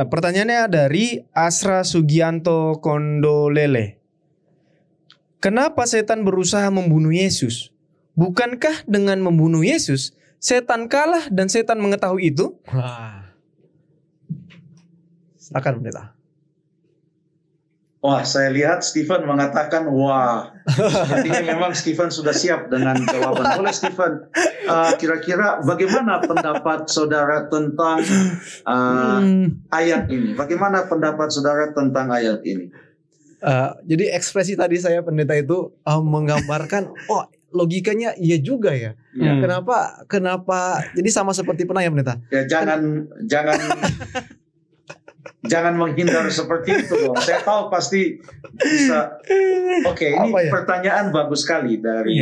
Pertanyaannya dari Asra Sugianto Kondolele. Kenapa setan berusaha membunuh Yesus? Bukankah dengan membunuh Yesus setan kalah dan setan mengetahui itu? Wah. Silakan pendeta. Wah, saya lihat Stephen mengatakan wah. Sepertinya memang Stephen sudah siap dengan jawaban. Boleh Stephen, kira-kira bagaimana pendapat saudara tentang ayat ini? Bagaimana pendapat saudara tentang ayat ini? Jadi ekspresi tadi saya pendeta itu menggambarkan, oh logikanya iya juga ya. Kenapa? Jadi sama seperti penanya pendeta. Ya jangan menghindar seperti itu dong. Saya tahu pasti bisa. Oke, ini pertanyaan bagus sekali dari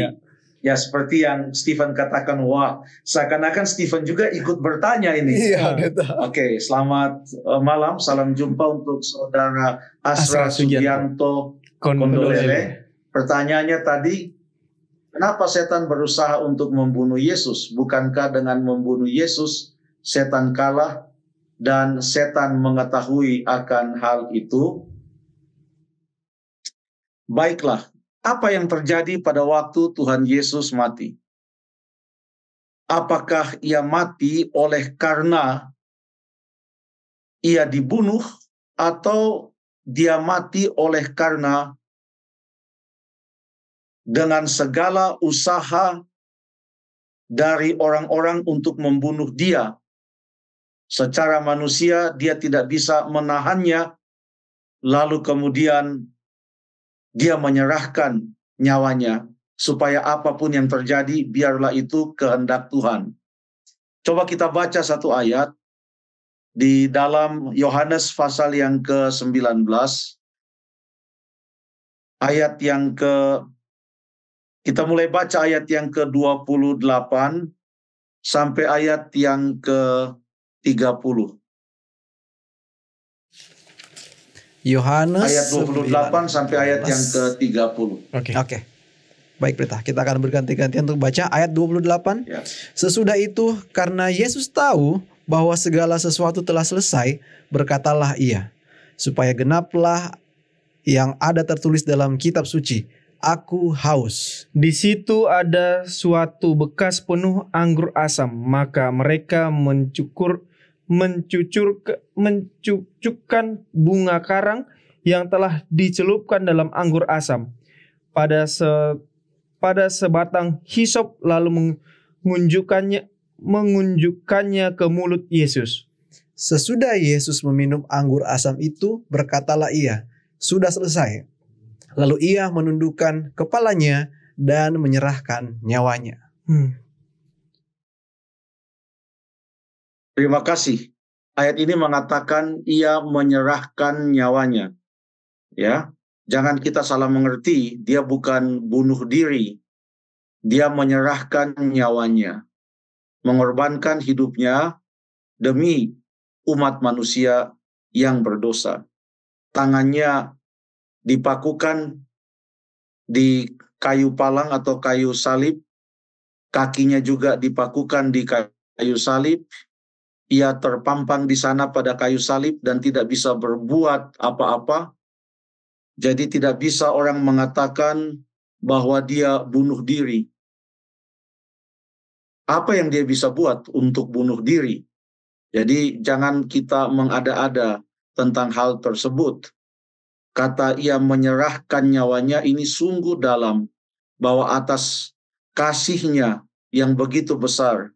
ya seperti yang Stephen katakan. Wah, seakan-akan Stephen juga ikut bertanya ini. Oke, selamat malam. Salam jumpa untuk saudara Asra Sugianto Kondolele. Pertanyaannya tadi, kenapa setan berusaha untuk membunuh Yesus? Bukankah dengan membunuh Yesus setan kalah dan setan mengetahui akan hal itu? Baiklah, apa yang terjadi pada waktu Tuhan Yesus mati? Apakah ia mati oleh karena ia dibunuh, atau dia mati oleh karena dengan segala usaha dari orang-orang untuk membunuh dia, secara manusia dia tidak bisa menahannya, lalu kemudian dia menyerahkan nyawanya supaya apapun yang terjadi biarlah itu kehendak Tuhan. Coba kita baca satu ayat di dalam Yohanes pasal yang ke-19, ayat yang kita mulai baca ayat yang ke-28 sampai ayat yang ke-30. Yohanes ayat 28 sampai ayat yang ke-30. Oke. Baik pendeta, kita akan berganti-gantian untuk baca ayat 28. Sesudah itu, karena Yesus tahu bahwa segala sesuatu telah selesai, berkatalah ia, supaya genaplah yang ada tertulis dalam kitab suci, aku haus. Di situ ada suatu bekas penuh anggur asam, maka mereka mencucukkan bunga karang yang telah dicelupkan dalam anggur asam pada sebatang hisop, lalu mengunjukkannya ke mulut Yesus. Sesudah Yesus meminum anggur asam itu, berkatalah ia, sudah selesai. Lalu ia menundukkan kepalanya dan menyerahkan nyawanya. Terima kasih. Ayat ini mengatakan ia menyerahkan nyawanya. Ya, jangan kita salah mengerti, dia bukan bunuh diri. Dia menyerahkan nyawanya, mengorbankan hidupnya demi umat manusia yang berdosa. Tangannya dipakukan di kayu palang atau kayu salib, kakinya juga dipakukan di kayu salib. Ia terpampang di sana pada kayu salib dan tidak bisa berbuat apa-apa. Jadi tidak bisa orang mengatakan bahwa dia bunuh diri. Apa yang dia bisa buat untuk bunuh diri? Jadi jangan kita mengada-ada tentang hal tersebut. Kata ia menyerahkan nyawanya ini sungguh dalam, bahwa atas kasihnya yang begitu besar,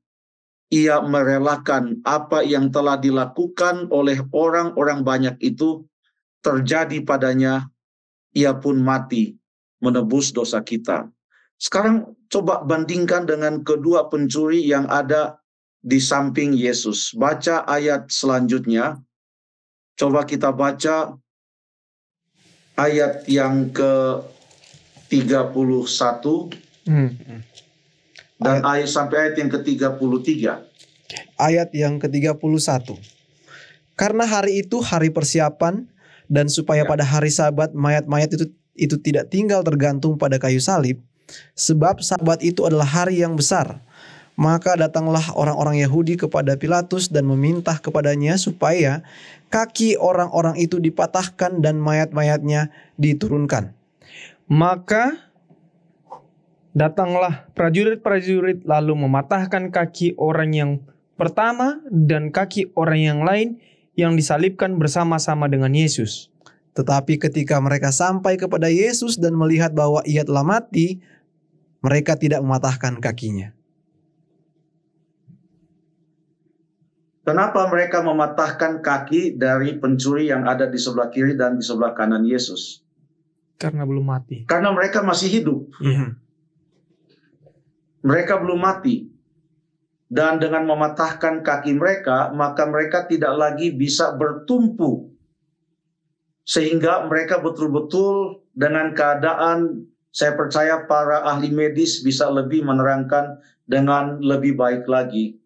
ia merelakan apa yang telah dilakukan oleh orang-orang banyak itu terjadi padanya. Ia pun mati menebus dosa kita. Sekarang coba bandingkan dengan kedua pencuri yang ada di samping Yesus. Baca ayat selanjutnya. Coba kita baca ayat yang ke-31 dan ayat sampai ayat yang ke-33. Ayat yang ke-31. Karena hari itu hari persiapan, dan supaya pada hari Sabat mayat-mayat itu tidak tinggal tergantung pada kayu salib, sebab Sabat itu adalah hari yang besar. Maka datanglah orang-orang Yahudi kepada Pilatus dan meminta kepadanya supaya kaki orang-orang itu dipatahkan dan mayat-mayatnya diturunkan. Maka datanglah prajurit-prajurit lalu mematahkan kaki orang yang pertama dan kaki orang yang lain yang disalibkan bersama-sama dengan Yesus. Tetapi ketika mereka sampai kepada Yesus dan melihat bahwa ia telah mati, mereka tidak mematahkan kakinya. Kenapa mereka mematahkan kaki dari pencuri yang ada di sebelah kiri dan di sebelah kanan Yesus? Karena belum mati. Karena mereka masih hidup. Iya. Mereka belum mati. Dan dengan mematahkan kaki mereka, maka mereka tidak lagi bisa bertumpu. Sehingga mereka betul-betul dengan keadaan, saya percaya para ahli medis bisa lebih menerangkan dengan lebih baik lagi.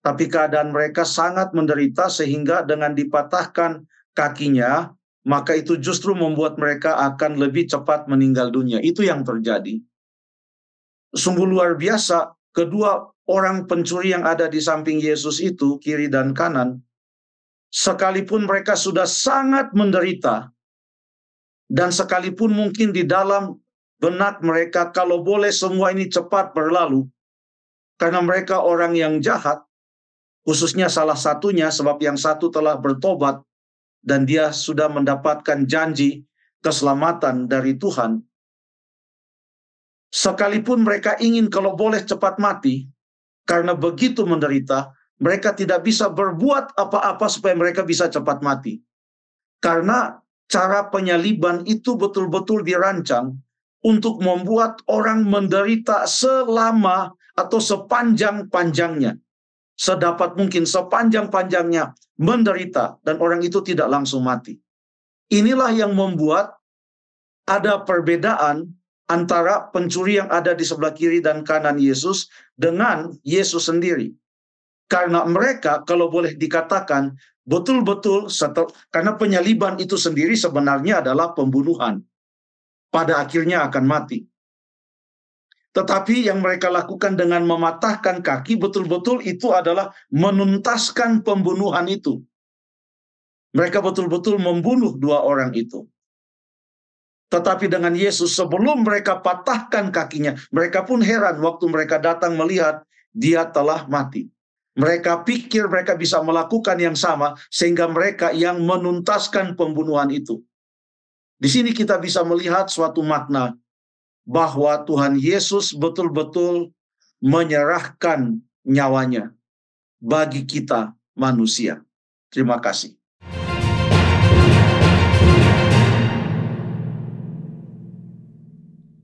Tapi keadaan mereka sangat menderita sehingga dengan dipatahkan kakinya, maka itu justru membuat mereka akan lebih cepat meninggal dunia. Itu yang terjadi. Sungguh luar biasa, kedua orang pencuri yang ada di samping Yesus itu, kiri dan kanan, sekalipun mereka sudah sangat menderita, dan sekalipun mungkin di dalam benak mereka, kalau boleh semua ini cepat berlalu, karena mereka orang yang jahat, khususnya salah satunya, sebab yang satu telah bertobat, dan dia sudah mendapatkan janji keselamatan dari Tuhan. Sekalipun mereka ingin kalau boleh cepat mati, karena begitu menderita, mereka tidak bisa berbuat apa-apa supaya mereka bisa cepat mati. Karena cara penyaliban itu betul-betul dirancang untuk membuat orang menderita selama atau sepanjang-panjangnya. Sedapat mungkin sepanjang-panjangnya menderita dan orang itu tidak langsung mati. Inilah yang membuat ada perbedaan antara pencuri yang ada di sebelah kiri dan kanan Yesus dengan Yesus sendiri. Karena mereka kalau boleh dikatakan betul-betul karena penyaliban itu sendiri sebenarnya adalah pembunuhan. Pada akhirnya akan mati. Tetapi yang mereka lakukan dengan mematahkan kaki betul-betul itu adalah menuntaskan pembunuhan itu. Mereka betul-betul membunuh dua orang itu. Tetapi dengan Yesus sebelum mereka patahkan kakinya, mereka pun heran waktu mereka datang melihat dia telah mati. Mereka pikir mereka bisa melakukan yang sama sehingga mereka yang menuntaskan pembunuhan itu. Di sini kita bisa melihat suatu makna bahwa Tuhan Yesus betul-betul menyerahkan nyawanya bagi kita manusia. Terima kasih.